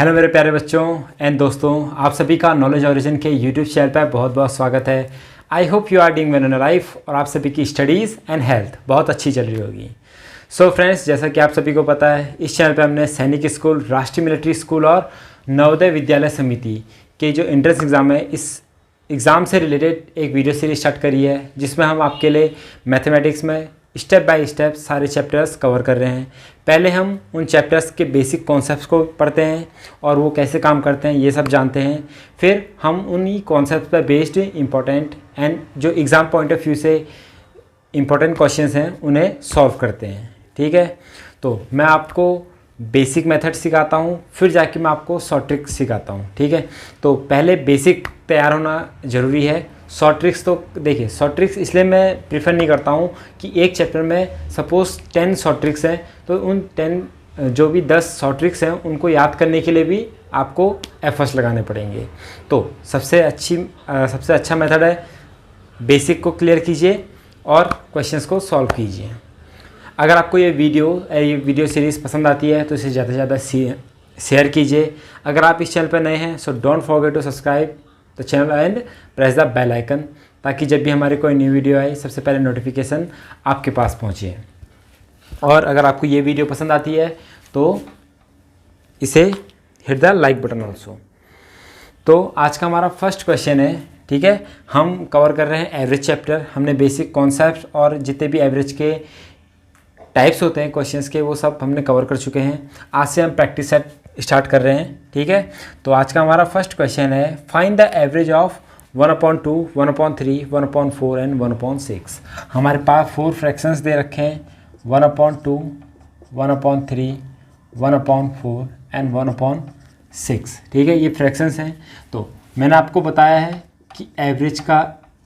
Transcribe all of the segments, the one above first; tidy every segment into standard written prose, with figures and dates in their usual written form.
Hello मेरे प्यारे बच्चों एंड दोस्तों, आप सभी का नॉलेज ओरिजिन के यूट्यूब चैनल पर बहुत बहुत स्वागत है। I hope you are doing well in life और आप सभी की स्टडीज़ एंड हेल्थ बहुत अच्छी चल रही होगी। सो फ्रेंड्स, जैसा कि आप सभी को पता है, इस चैनल पे हमने सैनिक स्कूल, राष्ट्रीय मिलिट्री स्कूल और नवोदय विद्यालय समिति के जो एंट्रेंस एग्ज़ाम है, इस एग्ज़ाम से रिलेटेड एक वीडियो सीरीज स्टार्ट करी है, जिसमें हम आपके लिए मैथमेटिक्स में स्टेप बाय स्टेप सारे चैप्टर्स कवर कर रहे हैं। पहले हम उन चैप्टर्स के बेसिक कॉन्सेप्ट्स को पढ़ते हैं और वो कैसे काम करते हैं ये सब जानते हैं। फिर हम उन्हीं कॉन्सेप्ट्स पर बेस्ड इम्पोर्टेंट एंड जो एग्ज़ाम पॉइंट ऑफ व्यू से इम्पोर्टेंट क्वेश्चंस हैं उन्हें सॉल्व करते हैं। ठीक है, तो मैं आपको बेसिक मेथड सिखाता हूँ, फिर जाके मैं आपको शॉर्ट ट्रिक्स सिखाता हूँ। ठीक है, तो पहले बेसिक तैयार होना ज़रूरी है। शॉर्ट ट्रिक्स तो देखिए, शॉर्ट ट्रिक्स इसलिए मैं प्रीफर नहीं करता हूँ कि एक चैप्टर में सपोज़ 10 शॉर्ट ट्रिक्स हैं, तो उन 10 जो भी 10 शॉर्ट ट्रिक्स हैं उनको याद करने के लिए भी आपको एफर्ट्स लगाने पड़ेंगे। तो सबसे अच्छा मेथड है बेसिक को क्लियर कीजिए और क्वेश्चंस को सॉल्व कीजिए। अगर आपको ये वीडियो सीरीज़ पसंद आती है तो इसे ज़्यादा से ज़्यादा शेयर कीजिए। अगर आप इस चैनल पर नए हैं so don't forget to subscribe the channel and press the bell icon, ताकि जब भी हमारी कोई न्यू वीडियो आए सबसे पहले नोटिफिकेशन आपके पास पहुँचे। और अगर आपको ये वीडियो पसंद आती है तो इसे hit the like button also. तो आज का हमारा फर्स्ट क्वेश्चन है। ठीक है, हम कवर कर रहे हैं एवरेज चैप्टर। हमने बेसिक कॉन्सेप्ट और जितने भी एवरेज के टाइप्स होते हैं क्वेश्चंस के वो सब हमने कवर कर चुके हैं। आज से हम प्रैक्टिस सेट स्टार्ट कर रहे हैं। ठीक है, तो आज का हमारा फर्स्ट क्वेश्चन है, find the average of 1/2, 1/3, 1/4 and 1/6। हमारे पास 4 फ्रैक्शंस दे रखे हैं, 1/2, 1/3, 1/4 एंड 1/6। ठीक है, ये फ्रैक्शंस हैं। तो मैंने आपको बताया है कि एवरेज का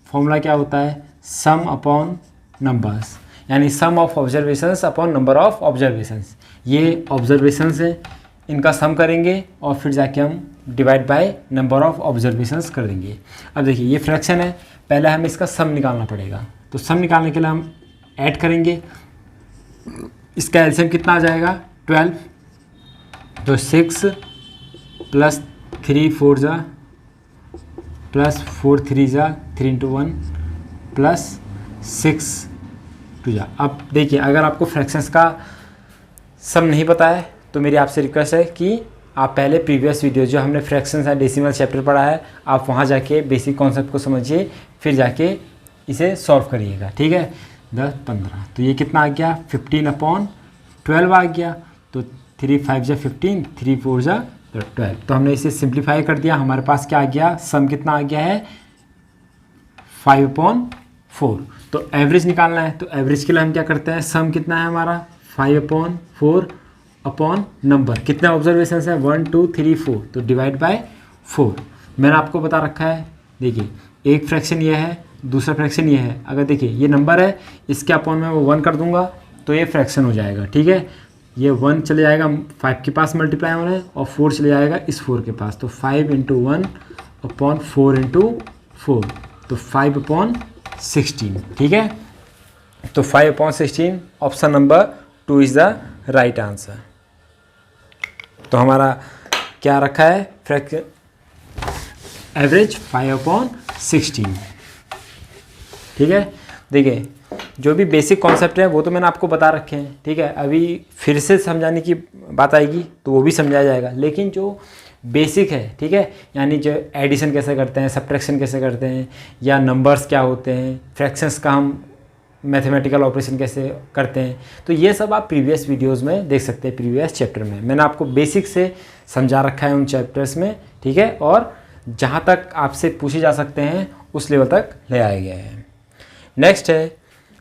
फॉर्मूला क्या होता है, सम अपॉन नंबर्स, यानी sum of observations upon number of observations. ये ऑब्जर्वेशंस हैं, इनका सम करेंगे और फिर जाके हम divide by number of observations कर देंगे। अब देखिए, ये फ्रैक्शन है, पहले हमें इसका सम निकालना पड़ेगा। तो सम निकालने के लिए हम ऐड करेंगे, इसका एलसीएम कितना आ जाएगा 12। तो 6 + 3 4 जा + 4 3 जा 3 × 1 + 6 2 जा। अब देखिए, अगर आपको फ्रैक्शंस का सम नहीं पता है तो मेरी आपसे रिक्वेस्ट है कि आप पहले प्रीवियस वीडियो जो हमने फ्रैक्शंस एंड डेसिमल चैप्टर पढ़ा है, आप वहाँ जाके बेसिक कॉन्सेप्ट को समझिए, फिर जाके इसे सॉल्व करिएगा। ठीक है, 10 15, तो ये कितना आ गया 15/12 आ गया। तो 3 5 जा 15, 3 4 जा 12। तो हमने इसे सिंप्लीफाई कर दिया, हमारे पास क्या आ गया, सम कितना आ गया है 5/4। तो एवरेज निकालना है, तो एवरेज के लिए हम क्या करते हैं, सम कितना है हमारा 5/4 अपॉन नंबर, कितने ऑब्जर्वेशन है 1 2 3 4, तो डिवाइड बाय 4। मैंने आपको बता रखा है, देखिए एक फ्रैक्शन ये है, दूसरा फ्रैक्शन ये है। अगर देखिए ये नंबर है, इसके अपॉन में वो 1 कर दूंगा तो ये फ्रैक्शन हो जाएगा। ठीक है, ये 1 चले जाएगा 5 के पास मल्टीप्लाई होने और 4 चले जाएगा इस 4 के पास। तो 5 × 1 अपॉन 4 × 4, तो 5/16। ठीक है, तो 5/16 option number 2 is the right answer. तो हमारा क्या रखा है, फ्रैक्शन एवरेज 5/16। ठीक है, देखिए जो भी बेसिक कॉन्सेप्ट है वो तो मैंने आपको बता रखे हैं। ठीक है, अभी फिर से समझाने की बात आएगी तो वो भी समझाया जाएगा, लेकिन जो बेसिक है, ठीक है, यानी जो एडिशन कैसे करते हैं, सब्ट्रैक्शन कैसे करते हैं, या नंबर्स क्या होते हैं, फ्रैक्शंस का हम मैथमेटिकल ऑपरेशन कैसे करते हैं, तो ये सब आप प्रीवियस वीडियोस में देख सकते हैं। प्रीवियस चैप्टर में मैंने आपको बेसिक से समझा रखा है उन चैप्टर्स में। ठीक है, और जहाँ तक आपसे पूछे जा सकते हैं उस लेवल तक ले आए गए हैं। नेक्स्ट है,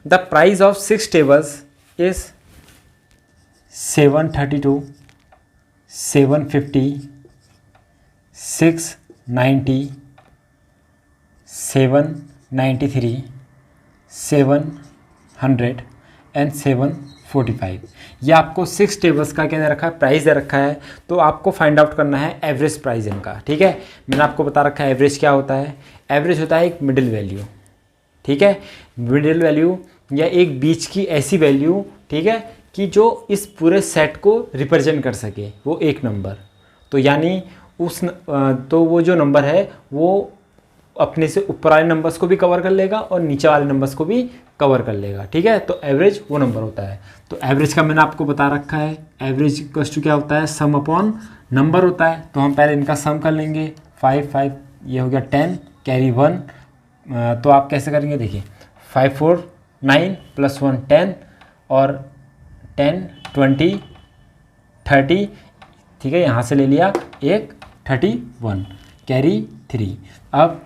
the price of 6 tables is 732, 750, 690, 793, 700 and 745। ये आपको 6 टेबल्स का क्या दे रखा है, प्राइस दे रखा है। तो आपको फाइंड आउट करना है एवरेज प्राइस इनका। ठीक है, मैंने आपको बता रखा है एवरेज क्या होता है। एवरेज होता है एक मिडिल वैल्यू। ठीक है, मिडिल वैल्यू या एक बीच की ऐसी वैल्यू, ठीक है, कि जो इस पूरे सेट को रिप्रेजेंट कर सके, वो एक नंबर। तो यानी तो वो जो नंबर है वो अपने से ऊपर वाले नंबर्स को भी कवर कर लेगा और नीचे वाले नंबर्स को भी कवर कर लेगा, ठीक है। तो एवरेज वो नंबर होता है। तो एवरेज का मैंने आपको बता रखा है, एवरेज इक्वल्स टू क्या होता है, सम अपॉन नंबर होता है। तो हम पहले इनका सम कर लेंगे, 5 5 ये हो गया 10 कैरी 1। तो आप कैसे करेंगे, देखिए 5 4 9 प्लस 1 10 और 10 20 30, ठीक है, यहाँ से ले लिया एक 31 कैरी 3। अब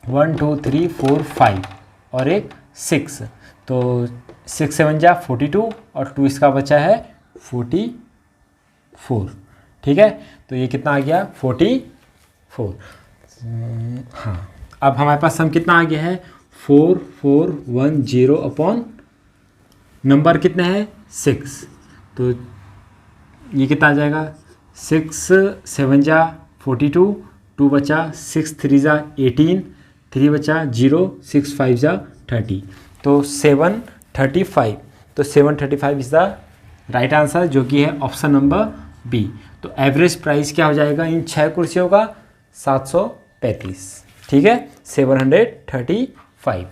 1 2 3 4 5 और एक 6, तो 6 7 जा 42 और 2 इसका बचा है 44, ठीक है। तो ये कितना आ गया 44। हाँ, अब हमारे पास सम कितना आ गया है 4410 अपॉन नंबर कितने हैं 6। तो ये कितना आ जाएगा 6 7 जा 42, 2 बचा 6 3 जा 18, 3 बचा 0, 6 5 जा 30, तो 735। तो 735 इज़ द राइट आंसर, जो कि है ऑप्शन नंबर बी। तो एवरेज प्राइस क्या हो जाएगा इन 6 कुर्सियों का 735, ठीक है, 735।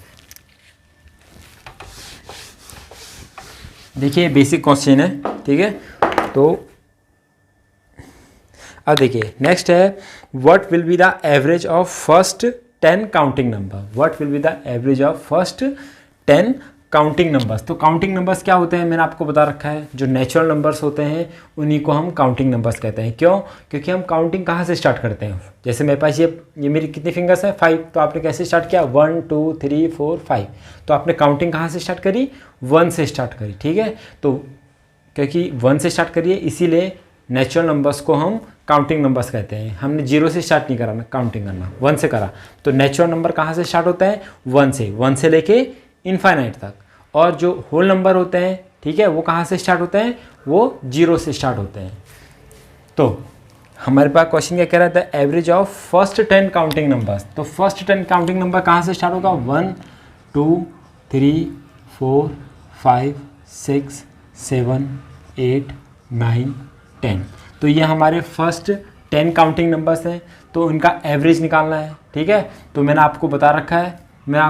देखिए बेसिक क्वेश्चन है, ठीक है। तो अब देखिए नेक्स्ट है, what will be the average of first 10 counting number. What will be the average of first 10 counting numbers. तो काउंटिंग नंबर्स क्या होते हैं मैंने आपको बता रखा है, जो नेचुरल नंबर्स होते हैं उन्हीं को हम काउंटिंग नंबर्स कहते हैं। क्यों? क्योंकि हम काउंटिंग कहाँ से स्टार्ट करते हैं। जैसे मेरे पास ये मेरी कितनी फिंगर्स है 5, तो आपने कैसे स्टार्ट किया 1 2 3 4 5, तो आपने काउंटिंग कहाँ से स्टार्ट करी 1 से स्टार्ट करी, ठीक है। तो क्योंकि 1 से स्टार्ट करिए इसीलिए नेचुरल नंबर्स को हम काउंटिंग नंबर्स कहते हैं। हमने 0 से स्टार्ट नहीं करा ना काउंटिंग करना, 1 से करा। तो नेचुरल नंबर कहाँ से स्टार्ट होता है 1 से लेके इनफाइनाइट तक। और जो होल नंबर होते हैं, ठीक है, वो कहाँ से स्टार्ट होते हैं, वो 0 से स्टार्ट होते हैं। तो हमारे पास क्वेश्चन क्या कह रहा था, average of first 10 counting numbers. तो फर्स्ट 10 काउंटिंग नंबर कहाँ से स्टार्ट होगा 1 2 3 4 5 6 7 8 9 10। तो ये हमारे फर्स्ट 10 काउंटिंग नंबर्स हैं, तो इनका एवरेज निकालना है, ठीक है। तो मैंने आपको बता रखा है, मैंने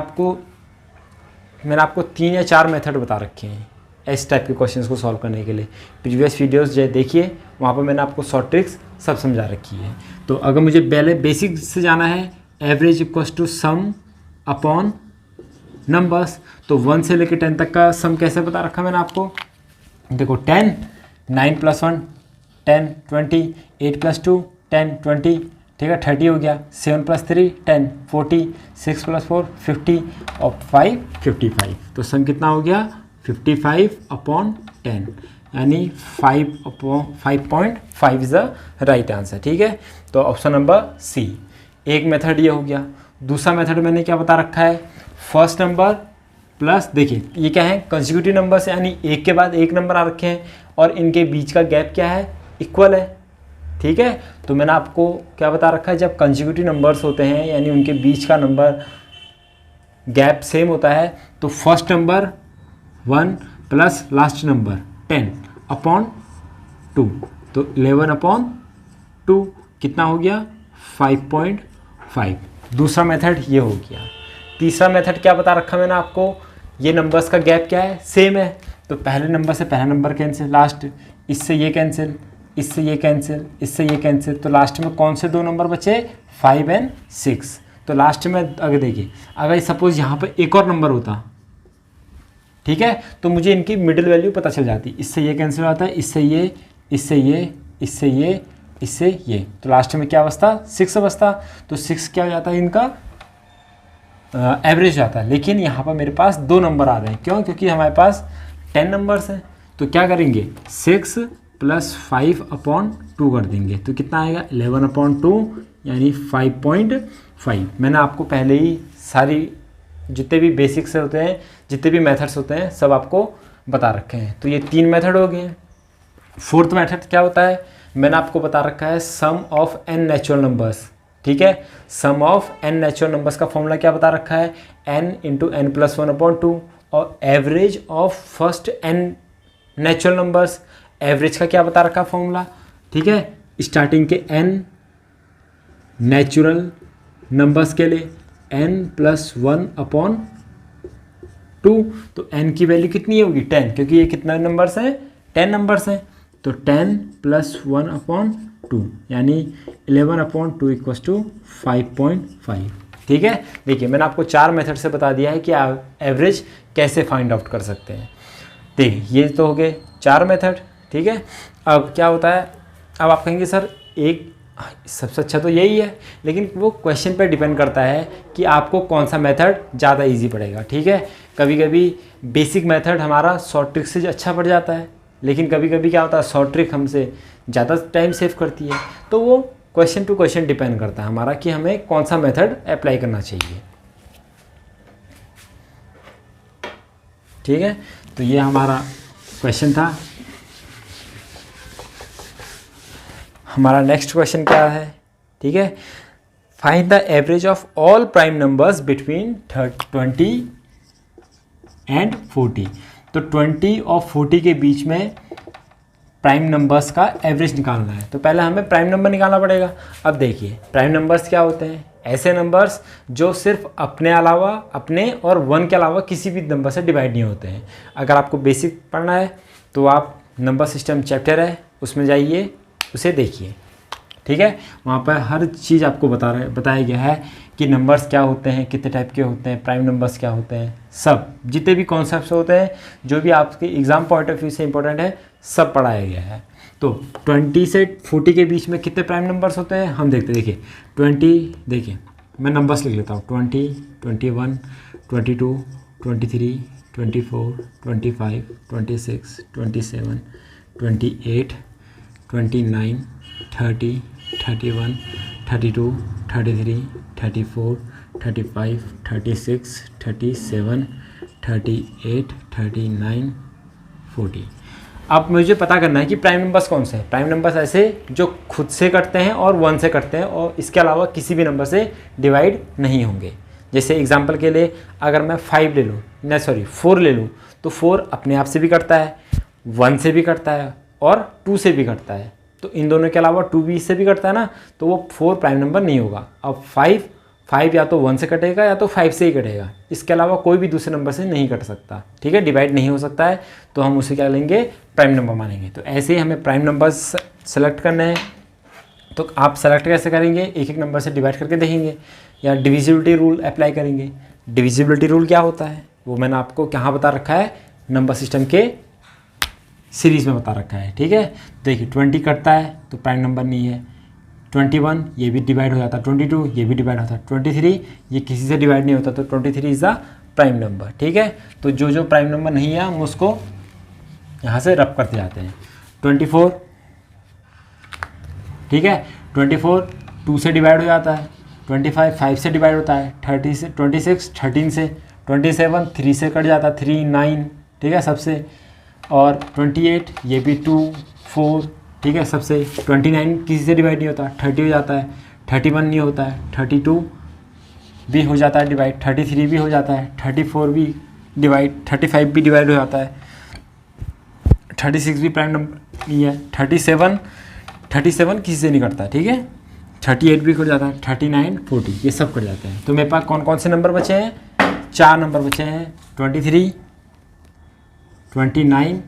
आपको 3 या 4 मेथड बता रखे हैं इस टाइप के क्वेश्चंस को सॉल्व करने के लिए। प्रीवियस वीडियोस जो देखिए वहाँ पर मैंने आपको शॉर्ट ट्रिक्स सब समझा रखी है। तो अगर मुझे पहले बेसिक से जाना है, average equals to sum upon numbers, तो 1 से लेकर 10 तक का सम कैसे बता रखा मैंने आपको। देखो 10 9 प्लस 1 10 20 8 प्लस 2 10 20, ठीक है, 30 हो गया। 7 प्लस 3 10 40, 6 प्लस 4 50 और 5 55। तो सम कितना हो गया 55 अपॉन 10, यानी 5.5 इज़ द राइट आंसर, ठीक है। तो ऑप्शन नंबर सी। एक मेथड ये हो गया। दूसरा मेथड मैंने क्या बता रखा है, फर्स्ट नंबर प्लस, देखिए ये क्या है कंसेक्यूटिव नंबर्स, यानी एक के बाद एक नंबर आ रखे हैं और इनके बीच का गैप क्या है इक्वल है, ठीक है। तो मैंने आपको क्या बता रखा है, जब कंसेक्यूटिव नंबर्स होते हैं यानी उनके बीच का नंबर गैप सेम होता है, तो first number 1 plus last number 10 upon 2, तो 11 अपॉन 2 कितना हो गया 5.5। दूसरा मेथड ये हो गया। तीसरा मेथड क्या बता रखा मैंने आपको, ये नंबर्स का गैप क्या है सेम है, तो पहले नंबर से पहला नंबर कैंसिल, लास्ट इससे ये कैंसिल, इससे ये कैंसिल, इससे ये कैंसिल, तो लास्ट में कौन से 2 नंबर बचे 5 और 6। तो लास्ट में अगर देखिए, अगर सपोज यहाँ पर एक और नंबर होता, ठीक है, तो मुझे इनकी मिडिल वैल्यू पता चल जाती। इससे ये कैंसिल होता है, इससे ये, इससे ये, इससे ये, इससे ये, तो लास्ट में क्या बचता 6 बचता। तो 6 क्या हो जाता है इनका एवरेज आता है। लेकिन यहाँ पर मेरे पास 2 नंबर आ रहे हैं, क्यों? क्योंकि हमारे पास 10 नंबर्स हैं। तो क्या करेंगे 6 प्लस 5 अपॉन 2 कर देंगे, तो कितना आएगा 11 अपॉन 2 यानी 5.5। मैंने आपको पहले ही सारी जितने भी बेसिक्स होते हैं, जितने भी मेथड्स होते हैं सब आपको बता रखे हैं। तो ये 3 मेथड हो गए। फोर्थ मेथड क्या होता है, मैंने आपको बता रखा है सम ऑफ n नेचुरल नंबर्स, ठीक है। सम ऑफ n नेचुरल नंबर्स का फॉर्मूला क्या बता रखा है, n into n plus 1 upon 2, और average of first n natural numbers, average का क्या बता रखा फॉर्मूला, ठीक है, स्टार्टिंग के n नेचुरल नंबर्स के लिए n+1/2, तो n की वैल्यू कितनी होगी 10, क्योंकि ये कितना नंबर्स हैं 10 नंबर्स हैं, तो 10 + 1/2 यानी 11/2 = 5.5। ठीक है, देखिए मैंने आपको 4 मेथड से बता दिया है कि आप एवरेज कैसे फाइंड आउट कर सकते हैं। देखिए ये तो हो गए 4 मेथड। ठीक है, अब क्या होता है, अब आप कहेंगे सर एक सबसे अच्छा तो यही है, लेकिन वो क्वेश्चन पर डिपेंड करता है कि आपको कौन सा मेथड ज़्यादा इजी पड़ेगा। ठीक है, कभी कभी बेसिक मेथड हमारा शॉर्ट ट्रिक से अच्छा पड़ जाता है, लेकिन कभी कभी क्या होता है शॉर्ट ट्रिक हमसे ज़्यादा टाइम सेव करती है, तो वो क्वेश्चन टू क्वेश्चन डिपेंड करता है हमारा कि हमें कौन सा मेथड अप्लाई करना चाहिए। ठीक है, तो ये हमारा क्वेश्चन था। हमारा नेक्स्ट क्वेश्चन क्या है, ठीक है, find the average of all prime numbers between 20 and 40। तो 20 और 40 के बीच में प्राइम नंबर्स का एवरेज निकालना है, तो पहले हमें प्राइम नंबर निकालना पड़ेगा। अब देखिए प्राइम नंबर्स क्या होते हैं, ऐसे नंबर्स जो सिर्फ अपने अलावा, अपने और 1 के अलावा किसी भी नंबर से डिवाइड नहीं होते हैं। अगर आपको बेसिक पढ़ना है तो आप नंबर सिस्टम चैप्टर है उसमें जाइए, उसे देखिए। ठीक है, वहाँ पर हर चीज़ आपको बताया गया है कि नंबर्स क्या होते हैं, कितने टाइप के होते हैं, प्राइम नंबर्स क्या होते हैं, सब जितने भी कॉन्सेप्ट्स होते हैं जो भी आपके एग्ज़ाम पॉइंट ऑफ व्यू से इंपॉर्टेंट है सब पढ़ाया गया है। तो 20 से 40 के बीच में कितने प्राइम नंबर्स होते हैं हम देखते हैं। देखिए 20, देखिए मैं नंबर्स लिख लेता हूँ, 20, 21, 22, 23, 24, 25, 26, 27, 28, 29, 30, 31, 32, 33, 34, 35, 36, 37, 38, 39, 40। अब मुझे पता करना है कि प्राइम नंबर्स कौन से हैं। प्राइम नंबर्स ऐसे जो खुद से करते हैं और 1 से करते हैं और इसके अलावा किसी भी नंबर से डिवाइड नहीं होंगे। जैसे एग्जांपल के लिए अगर मैं 4 ले लूँ तो 4 अपने आप से भी करता है, 1 से भी करता है और 2 से भी करता है। तो इन दोनों के अलावा 2 भी इससे भी करता है ना, तो वो 4 प्राइम नंबर नहीं होगा। अब 5 या तो 1 से कटेगा या तो 5 से ही कटेगा, इसके अलावा कोई भी दूसरे नंबर से नहीं कट सकता। ठीक है, डिवाइड नहीं हो सकता है, तो हम उसे क्या लेंगे, प्राइम नंबर मानेंगे। तो ऐसे ही हमें प्राइम नंबर सेलेक्ट करना है। तो आप सेलेक्ट कैसे करेंगे, एक एक नंबर से डिवाइड करके देखेंगे या डिविजिबिलिटी रूल अप्लाई करेंगे। डिविजिबिलिटी रूल क्या होता है वो मैंने आपको कहाँ बता रखा है, नंबर सिस्टम के सीरीज़ में बता रखा है। ठीक है, देखिए 20 कटता है तो प्राइम नंबर नहीं है, 21 ये भी डिवाइड हो जाता है, 22 ये भी डिवाइड होता है, 23 ये किसी से डिवाइड नहीं होता, तो 23 इज़ द प्राइम नंबर। ठीक है, तो जो जो प्राइम नंबर नहीं है हम उसको यहाँ से रब करते जाते हैं। 24, ठीक है, 24 2 से डिवाइड हो जाता है, 25 5 से डिवाइड होता है, 30 से 26 13 से, 27 3 से कट जाता है, 3 9, ठीक है सबसे, और 28 ये भी 2 4, ठीक है सबसे, 29 किसी से डिवाइड नहीं होता, 30 हो जाता है, 31 नहीं होता है, 32 भी हो जाता है डिवाइड, 33 भी हो जाता है, 34 भी डिवाइड, 35 भी डिवाइड हो जाता है, 36 भी प्राइम नंबर नहीं है, 37 किसी से नहीं करता है। ठीक है, 38 भी कट जाता है, 39 40 ये सब कट जाते हैं। तो मेरे पास कौन कौन से नंबर बचे हैं, 4 नंबर बचे हैं, 23 29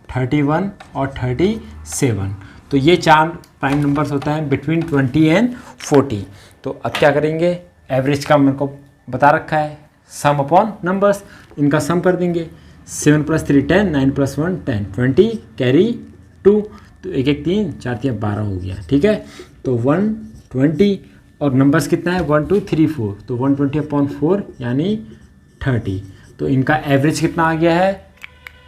31 और 37। तो ये 4 प्राइम नंबर्स होता है बिटवीन 20 एंड 40। तो अब क्या करेंगे, एवरेज का मेरे को बता रखा है, सम अपॉन नंबर्स, इनका सम कर देंगे। 7 + 3 10, 9 + 1 10, 20 कैरी 2, तो 1 1 3 4 3 12 हो गया। ठीक है, तो 120 और नंबर्स कितना है 1 2 3 4, तो 120/4 यानी 30। तो इनका एवरेज कितना आ गया है,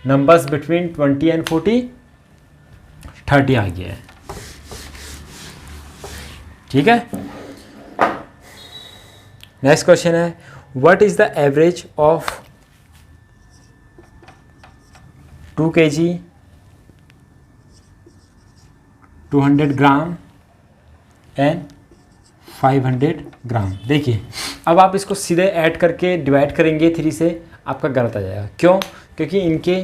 नंबर्स बिटवीन 20 एंड 40 30 आ गया है। ठीक है, नेक्स्ट क्वेश्चन है, what is the average of 2 kg 200 gram and 500 ग्राम। देखिए अब आप इसको सीधे ऐड करके डिवाइड करेंगे 3 से, आपका गलत आ जाएगा। क्यों, क्योंकि इनके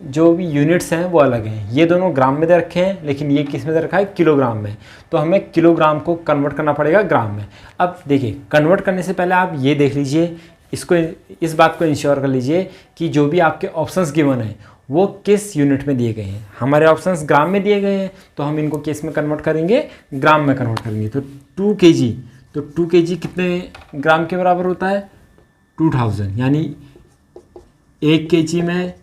जो भी यूनिट्स हैं वो अलग हैं। ये दोनों ग्राम में दे रखे हैं, लेकिन ये किस में दे रखा है, किलोग्राम में। तो हमें किलोग्राम को कन्वर्ट करना पड़ेगा ग्राम में। अब देखिए, कन्वर्ट करने से पहले आप ये देख लीजिए, इसको, इस बात को इंश्योर कर लीजिए कि जो भी आपके ऑप्शंस गिवन हैं वो किस यूनिट में दिए गए हैं। हमारे ऑप्शंस ग्राम में दिए गए हैं, तो हम इनको किस में कन्वर्ट करेंगे, ग्राम में कन्वर्ट करेंगे। तो 2 kg, तो 2 kg कितने ग्राम के बराबर होता है, 2000, यानी 1 kg में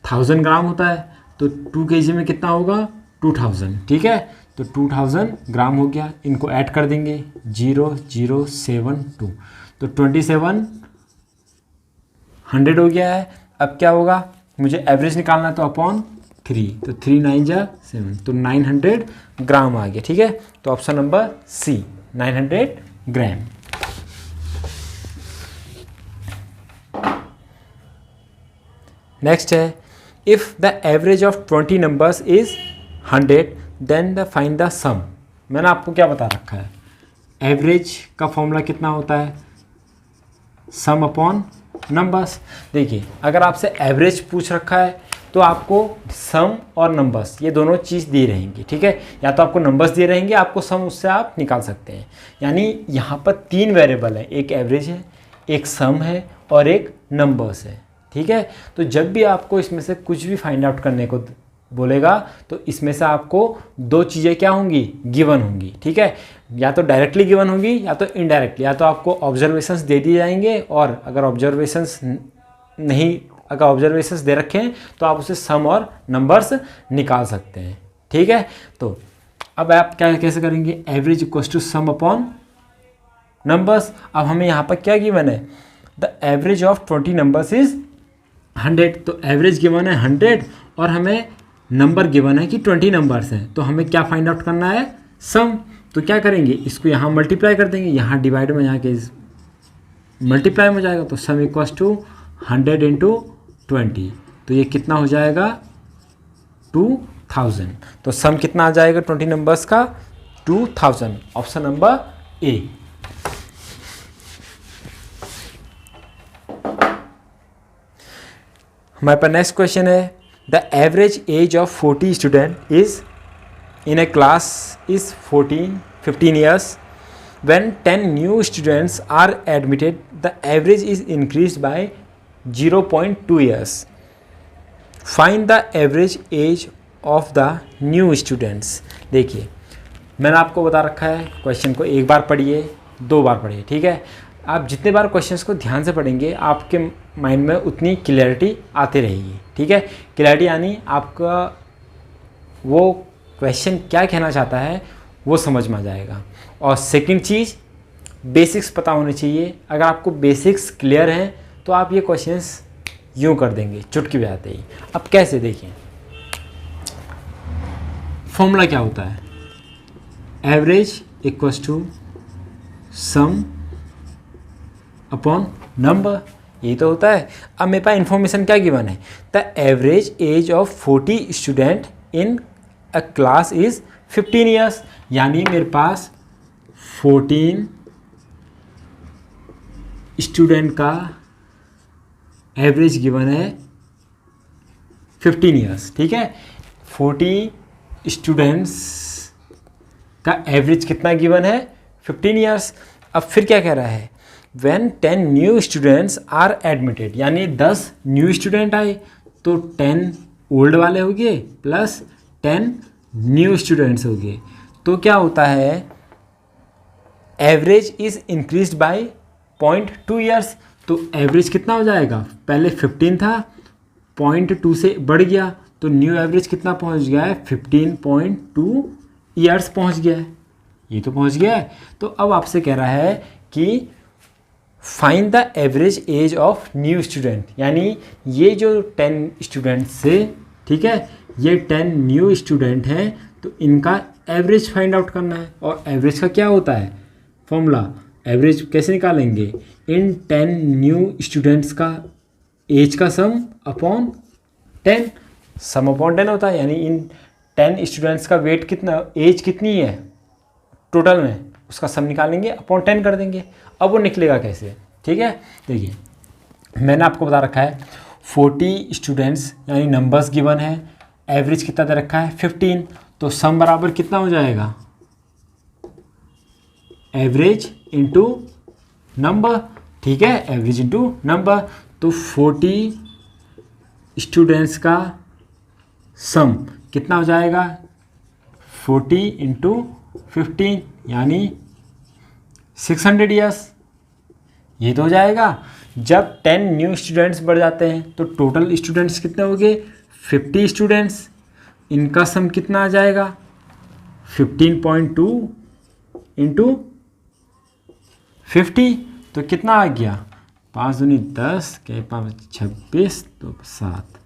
1000 ग्राम होता है, तो 2 kg में कितना होगा, 2000। ठीक है, तो 2000 ग्राम हो गया। इनको ऐड कर देंगे, 0072, तो 2700 हो गया है। अब क्या होगा, मुझे एवरेज निकालना है, तो अपॉन 3, तो 3 9 जा 7, तो 900 ग्राम आ गया। ठीक है, तो option number C, 900 gram. Next है, if the average of 20 numbers is 100 then the find the sum. मैंने आपको क्या बता रखा है, एवरेज का फॉर्मूला कितना होता है, सम अपॉन नंबर्स। देखिए, अगर आपसे एवरेज पूछ रखा है तो आपको सम और नंबर्स ये दोनों चीज़ दी रहेंगी। ठीक है, या तो आपको नंबर्स दिए रहेंगे, आपको सम उससे आप निकाल सकते हैं। यानी यहाँ पर 3 वेरिएबल हैं, एक एवरेज है, एक सम है और एक नंबर्स है। ठीक है, तो जब भी आपको इसमें से कुछ भी फाइंड आउट करने को बोलेगा तो इसमें से आपको 2 चीज़ें क्या होंगी, गिवन होंगी। ठीक है, या तो डायरेक्टली गिवन होंगी या तो इनडायरेक्टली। या तो आपको ऑब्जर्वेशंस दे दिए जाएंगे, और अगर ऑब्जर्वेशंस दे रखे हैं तो आप उसे सम और नंबर्स निकाल सकते हैं। ठीक है, तो अब आप क्या कैसे करेंगे, average equals to sum upon numbers. अब हमें यहाँ पर क्या गिवन है, the average of 20 numbers is 100, तो एवरेज गिवन है 100 और हमें नंबर गिवन है कि 20 नंबर्स हैं। तो हमें क्या फाइंड आउट करना है, सम। तो क्या करेंगे, इसको यहाँ मल्टीप्लाई कर देंगे, यहाँ डिवाइड में जाके मल्टीप्लाई में जाएगा, तो सम इक्वल्स टू 100 इंटू 20, तो ये कितना हो जाएगा, 2000। तो सम कितना आ जाएगा 20 नंबर्स का, 2000। Option number A. हमारे पास नेक्स्ट क्वेश्चन है, the average age of 40 student is in A class is 15 years. When 10 new students are admitted, the average is increased by 0.2 years. Find the average age of the new students. देखिए, मैंने आपको बता रखा है, question को एक बार पढ़िए, 2 बार पढ़िए। ठीक है, आप जितने बार क्वेश्चंस को ध्यान से पढ़ेंगे आपके माइंड में उतनी क्लैरिटी आती रहेगी। ठीक है, क्लैरिटी यानी आपका वो क्वेश्चन क्या कहना चाहता है वो समझ में आ जाएगा। और सेकंड चीज़, बेसिक्स पता होने चाहिए। अगर आपको बेसिक्स क्लियर हैं तो आप ये क्वेश्चंस यूँ कर देंगे चुटकी बजाते ही। अब कैसे, देखिए, फॉर्मूला क्या होता है, average equals to sum upon number, यही तो होता है। अब मेरे पास इन्फॉर्मेशन क्या गिवन है, the average age of 40 student in a class is 15 years, यानी मेरे पास 14 स्टूडेंट का एवरेज गिवन है 15 years। ठीक है, 40 स्टूडेंट्स का एवरेज कितना गिवन है, 15 years। अब फिर क्या कह रहा है, When 10 new students are admitted, यानी 10 न्यू स्टूडेंट आए तो 10 ओल्ड वाले हो गए प्लस 10 न्यू स्टूडेंट्स हो गए, तो क्या होता है, average is increased by 0.2 years। तो एवरेज कितना हो जाएगा, पहले 15 था, 0.2 से बढ़ गया, तो न्यू एवरेज कितना पहुंच गया है, 15.2 years पहुंच गया है। ये तो पहुंच गया है। तो अब आपसे कह रहा है कि find the average age of new student, यानी ये जो 10 स्टूडेंट्स से, ठीक है, ये 10 न्यू स्टूडेंट हैं, तो इनका एवरेज फाइंड आउट करना है। और एवरेज का क्या होता है फॉर्मूला, एवरेज कैसे निकालेंगे, इन 10 न्यू स्टूडेंट्स का एज का सम अपॉन 10, सम अपॉन 10 होता है। यानी इन 10 स्टूडेंट्स का वेट कितना, एज कितनी है टोटल में, उसका सम निकालेंगे, अपॉन 10 कर देंगे। अब वो निकलेगा कैसे, ठीक है, देखिए मैंने आपको बता रखा है 40 स्टूडेंट्स यानी नंबर्स गिवन है, एवरेज कितना दे रखा है 15, तो सम बराबर कितना हो जाएगा एवरेज इंटू नंबर, ठीक है, एवरेज इंटू नंबर। तो 40 स्टूडेंट्स का सम कितना हो जाएगा 40 इंटू 15 यानी 600 ईयर्स, ये तो हो जाएगा। जब 10 न्यू स्टूडेंट्स बढ़ जाते हैं तो टोटल स्टूडेंट्स कितने हो गए 50 स्टूडेंट्स, इनका सम कितना आ जाएगा 15.2 इंटू 50, तो कितना आ गया 5 दूनी 10 के 5 26 तो 7,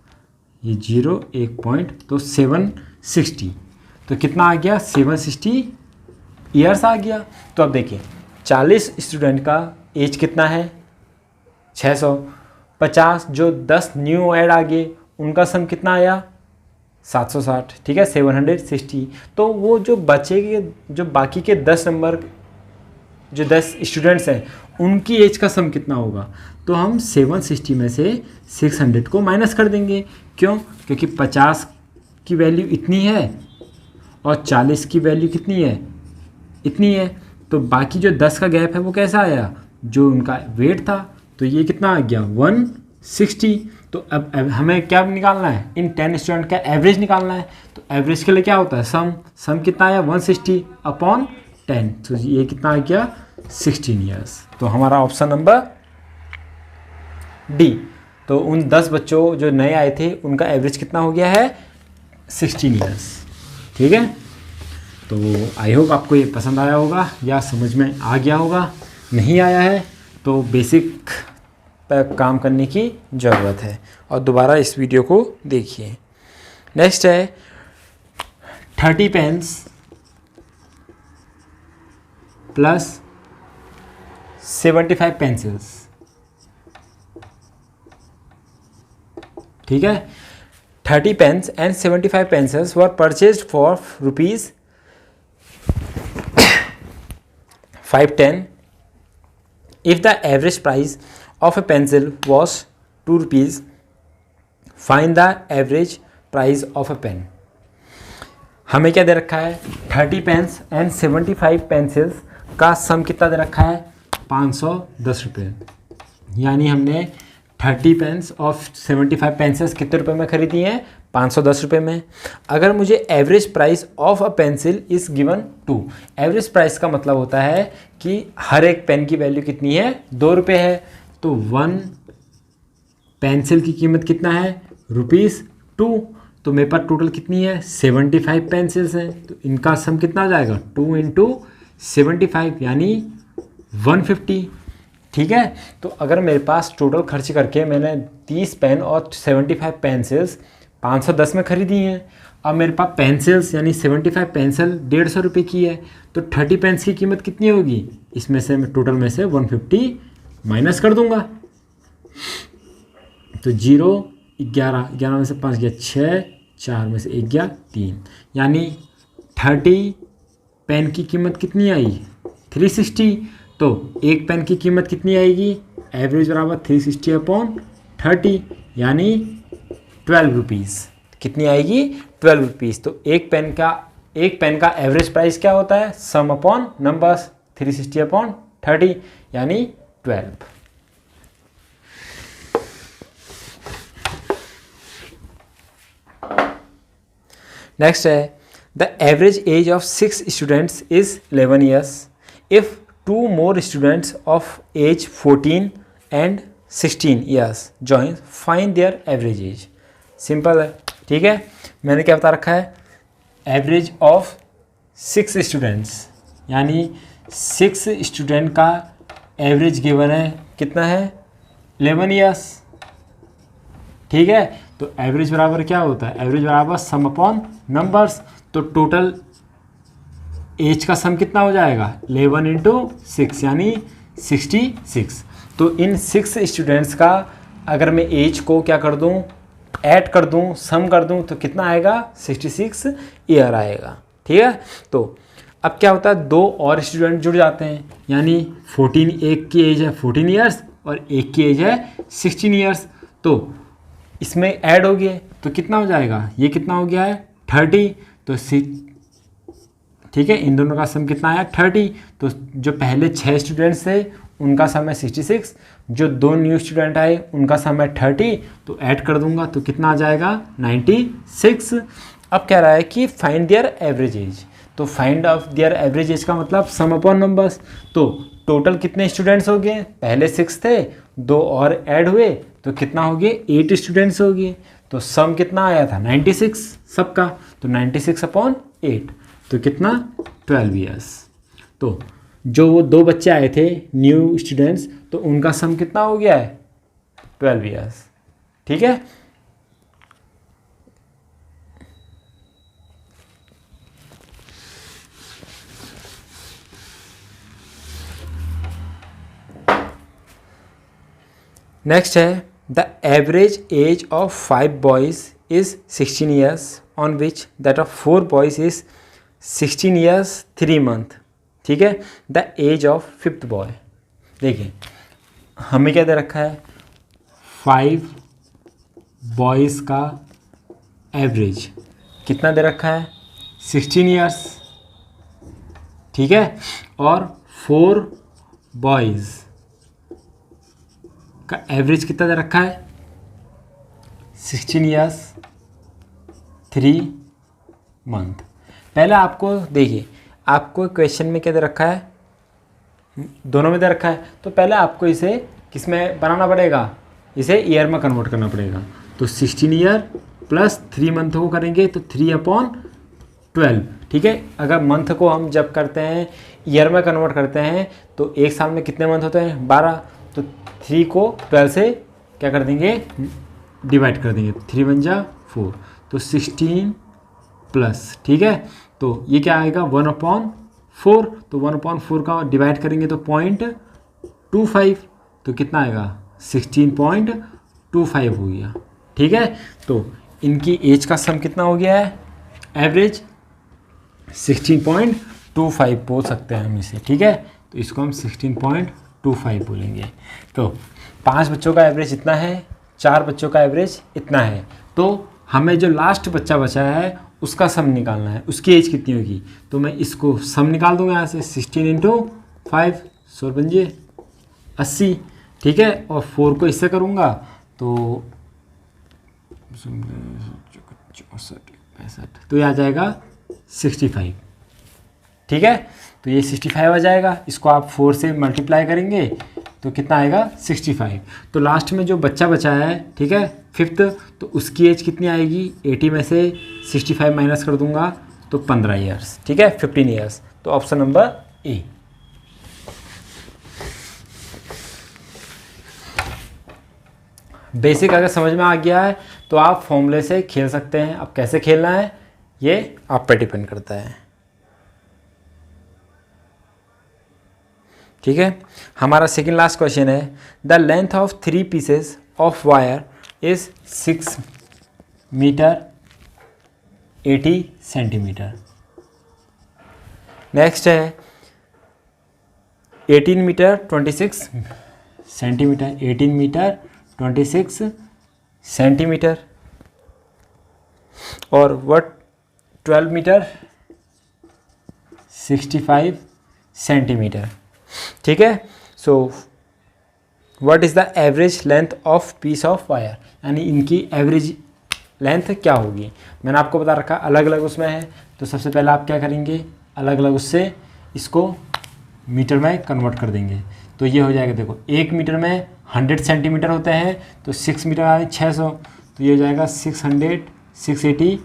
ये 0 1 पॉइंट तो 760, तो कितना आ गया 760 ईयर्स आ गया। तो अब देखिए 40 स्टूडेंट का एज कितना है 650, जो 10 न्यू ऐड आ गए उनका सम कितना आया 760, ठीक है 760। तो वो जो बचेंगे, जो बाकी के 10 नंबर जो 10 स्टूडेंट्स हैं उनकी एज का सम कितना होगा, तो हम 760 में से 600 को माइनस कर देंगे। क्यों? क्योंकि 50 की वैल्यू इतनी है और 40 की वैल्यू कितनी है इतनी है, तो बाकी जो 10 का गैप है वो कैसा आया, जो उनका वेट था, तो ये कितना आ गया 160। तो अब हमें क्या निकालना है, इन 10 स्टूडेंट का एवरेज निकालना है। तो एवरेज के लिए क्या होता है सम कितना आया 160 अपॉन 10, तो ये कितना आ गया 16 ईयर्स। तो हमारा ऑप्शन नंबर डी। तो उन 10 बच्चों जो नए आए थे उनका एवरेज कितना हो गया है 16 ईयर्स, ठीक है। तो आई होप आपको ये पसंद आया होगा या समझ में आ गया होगा, नहीं आया है तो बेसिक पर काम करने की ज़रूरत है और दोबारा इस वीडियो को देखिए। नेक्स्ट है 30 पेन्स प्लस 75 पेंसिल्स, ठीक है। 30 pens and 75 pencils were purchased for rupees 510. If the average price of a pencil was 2 rupees, find the average price of a pen. हमें क्या दे रखा है 30 पेन्स एंड 75 पेंसिल्स का सम कितना दे रखा है 510 रुपये, यानी हमने 30 पेन्स और 75 पेंसिल्स कितने रुपए में खरीदी हैं 510 रुपये में। अगर मुझे average price of a pencil is given 2, average price का मतलब होता है कि हर एक पेन की वैल्यू कितनी है 2 रुपये है, तो 1 पेंसिल की कीमत कितना है ₹2, तो मेरे पास टोटल कितनी है 75 पेंसिल्स हैं, तो इनका सम कितना आ जाएगा 2 इंटू 75 यानी 150, ठीक है। तो अगर मेरे पास टोटल खर्च करके मैंने 30 पेन और 75 पेंसिल्स 510 में खरीदी हैं, अब मेरे पास पेंसिल्स यानी 75 पेंसिल 150 रुपये की है, तो 30 पेन्स की कीमत कितनी होगी, इसमें से मैं टोटल में से 150 माइनस कर दूंगा, तो 0 11 में से 5 गया 6, 4 में से 1 गया 3, यानी 30 पेन की कीमत कितनी आई 360। तो एक पेन की कीमत कितनी आएगी, एवरेज बराबर 360 अपॉन 30 यानी 12 रुपीज़, कितनी आएगी 12 रुपीज़। तो एक पेन का एवरेज प्राइस क्या होता है, सम अपॉन नंबर्स 360 अपॉन 30 यानी 12। नेक्स्ट है the average age of 6 students is 11 years if 2 more students of age 14 and 16 years join, find their average age। Simple है, ठीक है। मैंने क्या बता रखा है एवरेज ऑफ 6 स्टूडेंट्स, यानी 6 स्टूडेंट का एवरेज गिवन है कितना है 11 ईयर्स, ठीक है। तो एवरेज बराबर क्या होता है, एवरेज बराबर सम अपॉन नंबर्स, तो टोटल एज का सम कितना हो जाएगा 11 इंटू 6 यानी 66। तो इन 6 स्टूडेंट्स का अगर मैं एज को क्या कर दूं ऐड कर दूं सम कर दूं तो कितना आएगा 66 ईयर आएगा, ठीक है। तो अब क्या होता है 2 और स्टूडेंट जुड़ जाते हैं, यानी 14 एक की एज है 14 ईयर्स और एक की एज है 16 ईयर्स, तो इसमें ऐड हो गए तो कितना हो जाएगा, ये कितना हो गया है 30, तो ठीक है, इन दोनों का सम कितना आया 30। तो जो पहले 6 स्टूडेंट्स थे उनका सम है 66, जो 2 न्यू स्टूडेंट आए उनका सम है 30, तो ऐड कर दूंगा तो कितना आ जाएगा 96। अब कह रहा है कि फाइंड देयर एवरेज एज, तो find of their average age का मतलब सम अपॉन नंबर्स। तो टोटल कितने स्टूडेंट्स हो गए, पहले 6 थे, 2 और ऐड हुए तो कितना हो गए 8 स्टूडेंट्स हो गए, तो सम कितना आया था 96 सबका, तो 96 अपॉन 8 तो कितना 12 ईयर्स। तो जो वो 2 बच्चे आए थे न्यू स्टूडेंट्स, तो उनका सम कितना हो गया है 12 ईयर्स। ठीक है, नेक्स्ट है the average age of 5 boys is 16 years on which that of 4 boys is 16 years 3 month. ठीक है, the age of 5th boy, देखिए हमें क्या दे रखा है 5 बॉयज़ का एवरेज कितना दे रखा है 16 ईयर्स। ठीक है, और 4 बॉयज़ का एवरेज कितना दे रखा है 16 ईयर्स 3 मंथ। पहले आपको देखिए, आपको क्वेश्चन में क्या दे रखा है, दोनों में दे रखा है, तो पहले आपको इसे किस में बनाना पड़ेगा, इसे ईयर में कन्वर्ट करना पड़ेगा। तो 16 ईयर प्लस 3 मंथ को करेंगे तो 3/12। ठीक है, अगर मंथ को हम जब करते हैं ईयर में कन्वर्ट करते हैं तो एक साल में कितने मंथ होते हैं 12, तो 3 को 12 से क्या कर देंगे डिवाइड कर देंगे, 3 × 4 तो 16 प्लस। ठीक है, तो ये क्या आएगा 1/4, तो 1/4 का डिवाइड करेंगे तो 0.25, तो कितना आएगा 16.25 हो गया। ठीक है, तो इनकी एज का सम कितना हो गया है एवरेज 16.25 बोल सकते हैं हम इसे। ठीक है, तो इसको हम 16.25 बोलेंगे। तो 5 बच्चों का एवरेज इतना है, 4 बच्चों का एवरेज इतना है, तो हमें जो लास्ट बच्चा बचा है उसका सम निकालना है, उसकी एज कितनी होगी। तो मैं इसको सम निकाल दूंगा यहाँ से 16 × 5 100 बन 80। ठीक है, और 4 को इससे करूँगा तो 64 तो ये आ जाएगा 65। ठीक है, तो ये 65 आ जाएगा, इसको आप 4 से मल्टीप्लाई करेंगे तो कितना आएगा 65। तो लास्ट में जो बच्चा बचा है, ठीक है 5th, तो उसकी एज कितनी आएगी 80 में से 65 माइनस कर दूंगा तो 15 ईयर्स। ठीक है, 15 ईयर्स, तो ऑप्शन नंबर ए। बेसिक अगर समझ में आ गया है तो आप फॉर्मूले से खेल सकते हैं। अब कैसे खेलना है ये आप पे डिपेंड करता है। ठीक है, हमारा सेकंड लास्ट क्वेश्चन है the length of 3 pieces of wire is 6 metre 80 centimetre. Next है 18 मीटर 26 सेंटीमीटर, 18 मीटर 26 सेंटीमीटर, और वट 12 मीटर 65 सेंटीमीटर। ठीक है, so what is the average length of piece of wire, यानी इनकी एवरेज लेंथ क्या होगी। मैंने आपको बता रखा अलग अलग उसमें है, तो सबसे पहले आप क्या करेंगे अलग अलग उससे इसको मीटर में कन्वर्ट कर देंगे। तो ये हो जाएगा, देखो 1 मीटर में 100 सेंटीमीटर होते हैं, तो 6 मीटर आए 600, तो ये हो जाएगा 680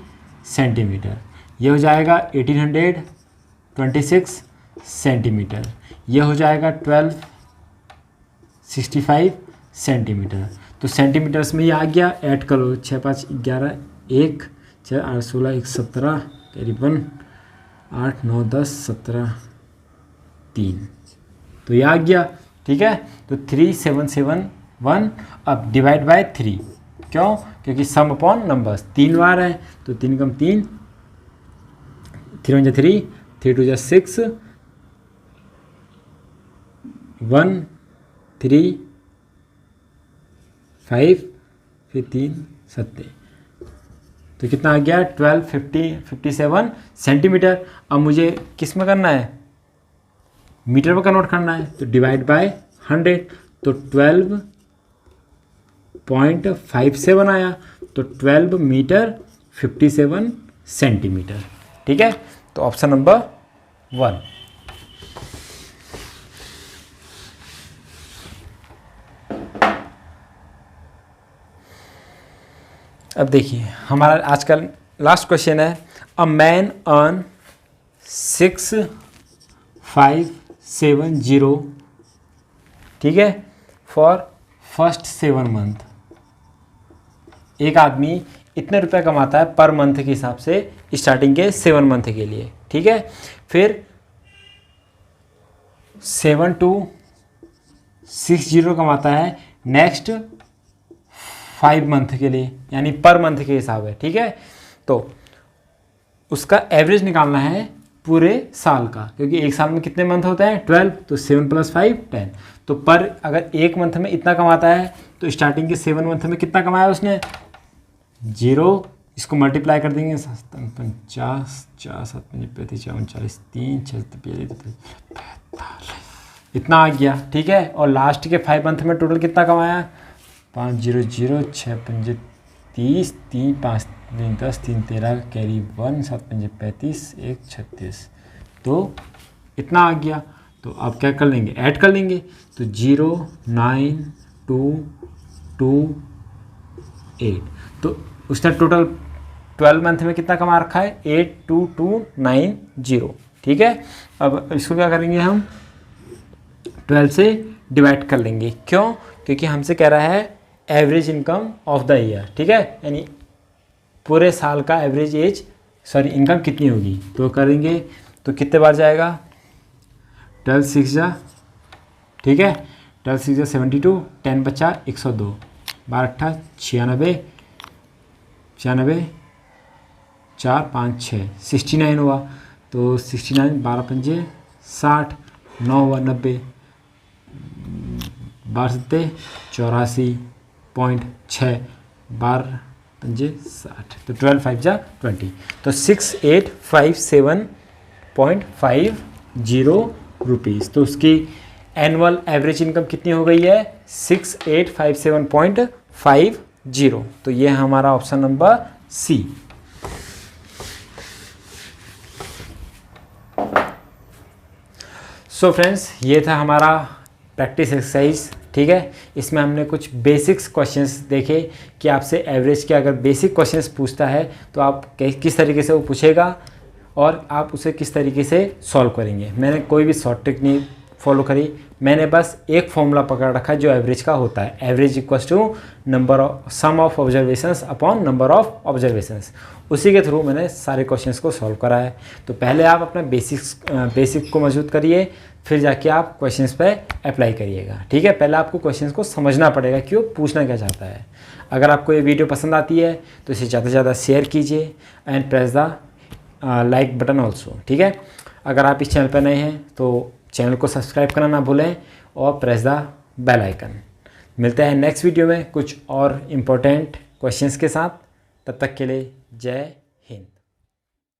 सेंटीमीटर। ये हो जाएगा 1826 सेंटीमीटर। ये हो जाएगा 1265 सेंटीमीटर। तो सेंटीमीटर्स में ये आ गया, ऐड करो 6 5 11 1 6 8 16 1 17 करीबन 8 9 10 17 3, तो ये आ गया। ठीक है, तो 3771। अब डिवाइड बाय 3, क्यों, क्योंकि सम अपॉन नंबर्स 3 बार है, तो 3 कम 3 3 × 3 3 2 6 1 3 5 फिर 3 70। तो कितना आ गया 1257 सेंटीमीटर। अब मुझे किस में करना है, मीटर में कन्वर्ट करना है, तो डिवाइड बाय 100, तो 12.57 आया, तो 12 मीटर 57 सेंटीमीटर। ठीक है, तो ऑप्शन नंबर 1। अब देखिए हमारा आज का लास्ट क्वेश्चन है, अ मैन अर्न 6570, ठीक है, फॉर फर्स्ट 7 मंथ। एक आदमी इतने रुपए कमाता है पर मंथ के हिसाब से स्टार्टिंग के 7 मंथ के लिए, ठीक है। फिर 7260 कमाता है नेक्स्ट 5 मंथ के लिए, यानी पर मंथ के हिसाब है, ठीक है। तो उसका एवरेज निकालना है पूरे साल का, क्योंकि एक साल में कितने मंथ होते हैं 12, तो 7 + 5 10। तो पर अगर एक मंथ में इतना कमाता है तो स्टार्टिंग के 7 मंथ में कितना कमाया उसने 0, इसको मल्टीप्लाई कर देंगे 50 4 7 35 39 3 6 इतना आ गया, ठीक है। और लास्ट के 5 मंथ में टोटल कितना कमाया 500 6 5 30 3 5 3 10 3 13 कैरी 1 7 5 35 1 36, तो इतना आ गया। तो आप क्या कर लेंगे, ऐड कर लेंगे, तो 0 9 2 2 8, तो उसने टोटल 12 मंथ में कितना कमा रखा है 82290, ठीक है। अब इसको क्या करेंगे हम 12 से डिवाइड कर लेंगे, क्यों, क्योंकि हमसे कह रहा है average income of the year, ठीक है, यानी पूरे साल का एवरेज इनकम कितनी होगी। तो करेंगे तो कितने बार जाएगा 12 6 जा, ठीक है, 12 6 जा 72, 10 बचा 102, 12 8 96 96 4 5 6 69 हुआ, तो 69 12 पंजे 60, 9 हुआ 90, 12 7 84.6, 12 पंजे 60, तो 12 5 जा 20, तो 6857.50 रुपीज़। तो उसकी एनुअल एवरेज इनकम कितनी हो गई है 6857.50। तो ये हमारा option number C. So friends, ये था हमारा प्रैक्टिस एक्सरसाइज, ठीक है। इसमें हमने कुछ बेसिक्स क्वेश्चंस देखे कि आपसे एवरेज के अगर बेसिक क्वेश्चंस पूछता है तो आप किस तरीके से वो पूछेगा और आप उसे किस तरीके से सॉल्व करेंगे। मैंने कोई भी शॉर्ट ट्रिक नहीं फॉलो करी, मैंने बस एक फॉर्मूला पकड़ रखा है जो एवरेज का होता है, average equals to sum of observations upon number of observations. उसी के थ्रू मैंने सारे क्वेश्चंस को सॉल्व करा है। तो पहले आप अपना बेसिक को मजबूत करिए, फिर जाके आप क्वेश्चंस पे अप्लाई करिएगा, ठीक है। पहले आपको क्वेश्चंस को समझना पड़ेगा कि वो पूछना क्या चाहता है। अगर आपको ये वीडियो पसंद आती है तो इसे ज़्यादा से ज़्यादा शेयर कीजिए and press the like button also, ठीक है। अगर आप इस चैनल पर नए हैं तो चैनल को सब्सक्राइब करना ना भूलें और प्रेस द बेल आइकन। मिलते हैं नेक्स्ट वीडियो में कुछ और इम्पोर्टेंट क्वेश्चंस के साथ, तब तक के लिए जय